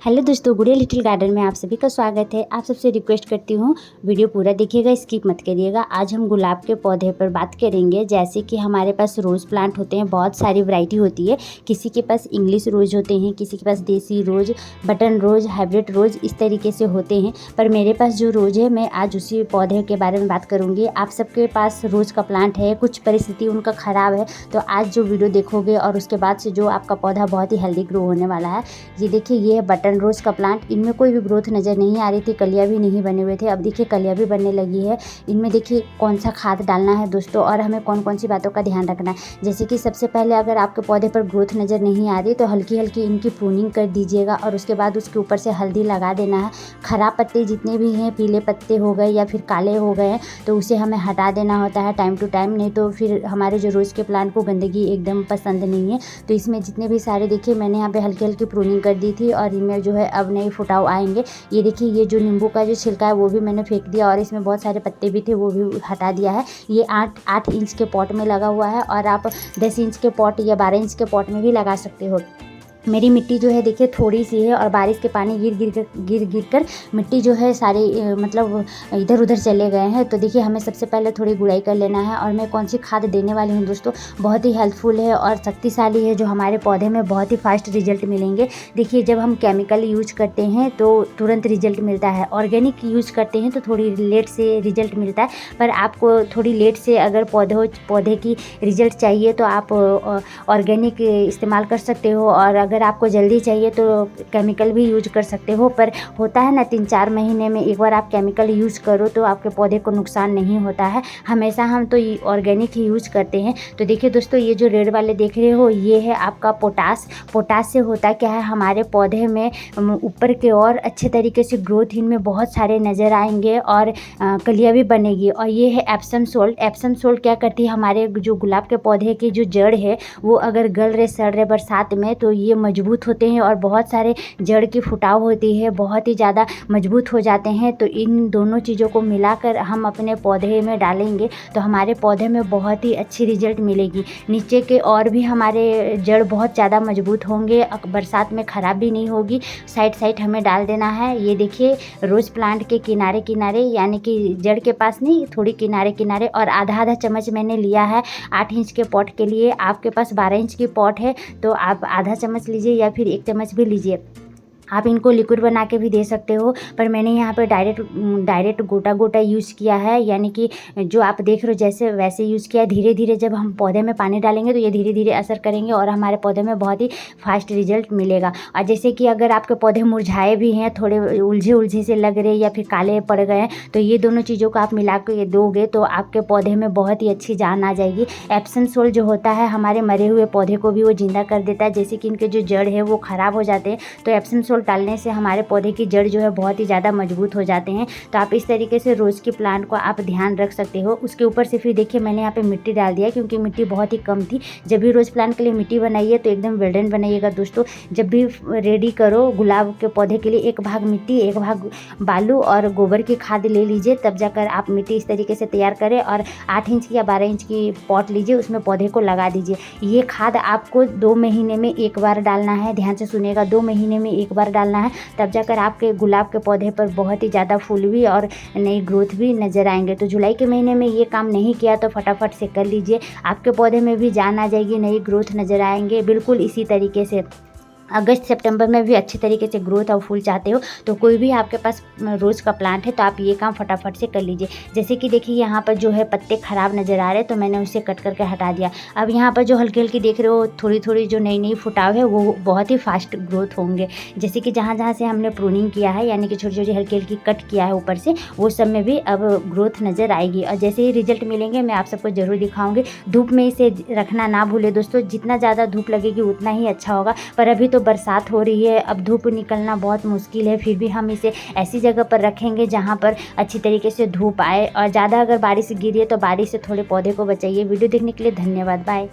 Hello दोस्तों, गुड़िया little garden में आप सभी का स्वागत है। आप सबसे रिक्वेस्ट करती हूँ वीडियो पूरा देखिएगा, स्किप मत करिएगा। आज हम गुलाब के पौधे पर बात करेंगे। जैसे कि हमारे पास रोज़ प्लांट होते हैं, बहुत सारी वैरायटी होती है। किसी के पास इंग्लिश रोज़ होते हैं, किसी के पास देसी रोज़, बटन रोज़, हाइब्रिड रोज़, इस तरीके से होते हैं। पर मेरे पास जो रोज़ है, मैं आज उसी पौधे के बारे में बात करूँगी। आप सबके पास रोज़ का प्लांट है, कुछ परिस्थिति उनका ख़राब है, तो आज जो वीडियो देखोगे और उसके बाद से जो आपका पौधा बहुत ही हेल्दी ग्रो होने वाला है। ये देखिए, ये है बटन रोज़ का प्लांट। इनमें कोई भी ग्रोथ नज़र नहीं आ रही थी, कलियाँ भी नहीं बने हुए थे। अब देखिए कलियाँ भी बनने लगी है। इनमें देखिए कौन सा खाद डालना है दोस्तों, और हमें कौन कौन सी बातों का ध्यान रखना है। जैसे कि सबसे पहले, अगर आपके पौधे पर ग्रोथ नज़र नहीं आ रही तो हल्की हल्की इनकी प्रूनिंग कर दीजिएगा, और उसके बाद उसके ऊपर से हल्दी लगा देना है। ख़राब पत्ते जितने भी हैं, पीले पत्ते हो गए या फिर काले हो गए हैं, तो उसे हमें हटा देना होता है टाइम टू टाइम, नहीं तो फिर हमारे जो रोज़ के प्लांट को गंदगी एकदम पसंद नहीं है। तो इसमें जितने भी सारे देखिए, मैंने यहाँ पे हल्की हल्की प्रूनिंग कर दी थी, और इनमें जो है अब नए फुटाव आएंगे। ये देखिए, ये जो नींबू का जो छिलका है वो भी मैंने फेंक दिया, और इसमें बहुत सारे पत्ते भी थे वो भी हटा दिया है। ये 8 इंच के पॉट में लगा हुआ है, और आप 10 इंच के पॉट या 12 इंच के पॉट में भी लगा सकते हो। मेरी मिट्टी जो है देखिए थोड़ी सी है, और बारिश के पानी गिर कर मिट्टी जो है सारी मतलब इधर उधर चले गए हैं। तो देखिए, हमें सबसे पहले थोड़ी गुड़ाई कर लेना है। और मैं कौन सी खाद देने वाली हूँ दोस्तों, बहुत ही हेल्पफुल है और शक्तिशाली है, जो हमारे पौधे में बहुत ही फास्ट रिजल्ट मिलेंगे। देखिए, जब हम केमिकल यूज करते हैं तो तुरंत रिजल्ट मिलता है, ऑर्गेनिक यूज करते हैं तो थोड़ी लेट से रिजल्ट मिलता है। पर आपको थोड़ी लेट से अगर पौधे की रिजल्ट चाहिए तो आप ऑर्गेनिक इस्तेमाल कर सकते हो, और अगर आपको जल्दी चाहिए तो केमिकल भी यूज कर सकते हो। पर होता है ना, 3-4 महीने में एक बार आप केमिकल यूज करो तो आपके पौधे को नुकसान नहीं होता है। हमेशा हम तो ऑर्गेनिक ही यूज करते हैं। तो देखिए दोस्तों, ये जो रेड वाले देख रहे हो, ये है आपका पोटास से होता क्या है, हमारे पौधे में ऊपर के और अच्छे तरीके से ग्रोथ इनमें बहुत सारे नज़र आएंगे, और कलियाँ भी बनेगी। और ये है एप्सम सोल्ट क्या करती है, हमारे जो गुलाब के पौधे की जो जड़ है वो अगर गल रहे सड़ रहे बरसात में, तो ये मजबूत होते हैं, और बहुत सारे जड़ की फुटाव होती है, बहुत ही ज़्यादा मजबूत हो जाते हैं। तो इन दोनों चीज़ों को मिलाकर हम अपने पौधे में डालेंगे तो हमारे पौधे में बहुत ही अच्छी रिजल्ट मिलेगी। नीचे के और भी हमारे जड़ बहुत ज़्यादा मजबूत होंगे, बरसात में ख़राब भी नहीं होगी। साइड हमें डाल देना है। ये देखिए, रोज़ प्लांट के किनारे यानी कि जड़ के पास नहीं, थोड़ी किनारे, और आधा चम्मच मैंने लिया है 8 इंच के पॉट के लिए। आपके पास 12 इंच की पॉट है तो आप आधा चम्मच लीजिए या फिर 1 चम्मच भी लीजिए। आप इनको लिक्विड बना के भी दे सकते हो, पर मैंने यहाँ पे डायरेक्ट गोटा यूज़ किया है, यानी कि जो आप देख रहे हो जैसे वैसे यूज़ किया है। धीरे धीरे जब हम पौधे में पानी डालेंगे तो ये धीरे धीरे असर करेंगे, और हमारे पौधे में बहुत ही फास्ट रिजल्ट मिलेगा। और जैसे कि अगर आपके पौधे मुरझाए भी हैं, थोड़े उलझे से लग रहे या फिर काले पड़ गए हैं, तो ये दोनों चीज़ों को आप मिला के दोगे तो आपके पौधे में बहुत ही अच्छी जान आ जाएगी। एप्सम सोल्ट जो होता है, हमारे मरे हुए पौधे को भी वो जिंदा कर देता है। जैसे कि इनके जो जड़ है वो ख़राब हो जाते हैं, तो एप्सम सोल्ट डालने से हमारे पौधे की जड़ जो है बहुत ही ज़्यादा मजबूत हो जाते हैं। तो आप इस तरीके से रोज़ के प्लांट को आप ध्यान रख सकते हो। उसके ऊपर से फिर देखिए, मैंने यहाँ पे मिट्टी डाल दिया, क्योंकि मिट्टी बहुत ही कम थी। जब भी रोज़ प्लांट के लिए मिट्टी बनाइए तो एकदम वेल्डन बनाइएगा दोस्तों। जब भी रेडी करो गुलाब के पौधे के लिए, 1 भाग मिट्टी, 1 भाग बालू और गोबर की खाद ले लीजिए, तब जाकर आप मिट्टी इस तरीके से तैयार करें। और 8 इंच या 12 इंच की पॉट लीजिए, उसमें पौधे को लगा दीजिए। ये खाद आपको 2 महीने में 1 बार डालना है। ध्यान से सुनिएगा, 2 महीने में 1 बार डालना है, तब जाकर आपके गुलाब के पौधे पर बहुत ही ज़्यादा फूल भी और नई ग्रोथ भी नज़र आएंगे। तो जुलाई के महीने में ये काम नहीं किया तो फटाफट से कर लीजिए, आपके पौधे में भी जान आ जाएगी, नई ग्रोथ नज़र आएंगे। बिल्कुल इसी तरीके से अगस्त सितंबर में भी अच्छे तरीके से ग्रोथ और फूल चाहते हो तो कोई भी आपके पास रोज़ का प्लांट है तो आप ये काम फटाफट से कर लीजिए। जैसे कि देखिए, यहाँ पर जो है पत्ते ख़राब नज़र आ रहे हैं, तो मैंने उसे कट करके हटा दिया। अब यहाँ पर जो हल्की हल्की देख रहे हो, थोड़ी जो नई फुटाव है, वो बहुत ही फास्ट ग्रोथ होंगे। जैसे कि जहाँ से हमने प्रूनिंग किया है, यानी कि छोटी हल्की कट किया है ऊपर से, वो सब में भी अब ग्रोथ नज़र आएगी। और जैसे ही रिजल्ट मिलेंगे मैं आप सबको ज़रूर दिखाऊँगी। धूप में इसे रखना ना भूले दोस्तों, जितना ज़्यादा धूप लगेगी उतना ही अच्छा होगा। पर अभी तो बरसात हो रही है, अब धूप निकलना बहुत मुश्किल है, फिर भी हम इसे ऐसी जगह पर रखेंगे जहाँ पर अच्छी तरीके से धूप आए। और ज़्यादा अगर बारिश गिरी है तो बारिश से थोड़े पौधे को बचाइए। वीडियो देखने के लिए धन्यवाद, बाय।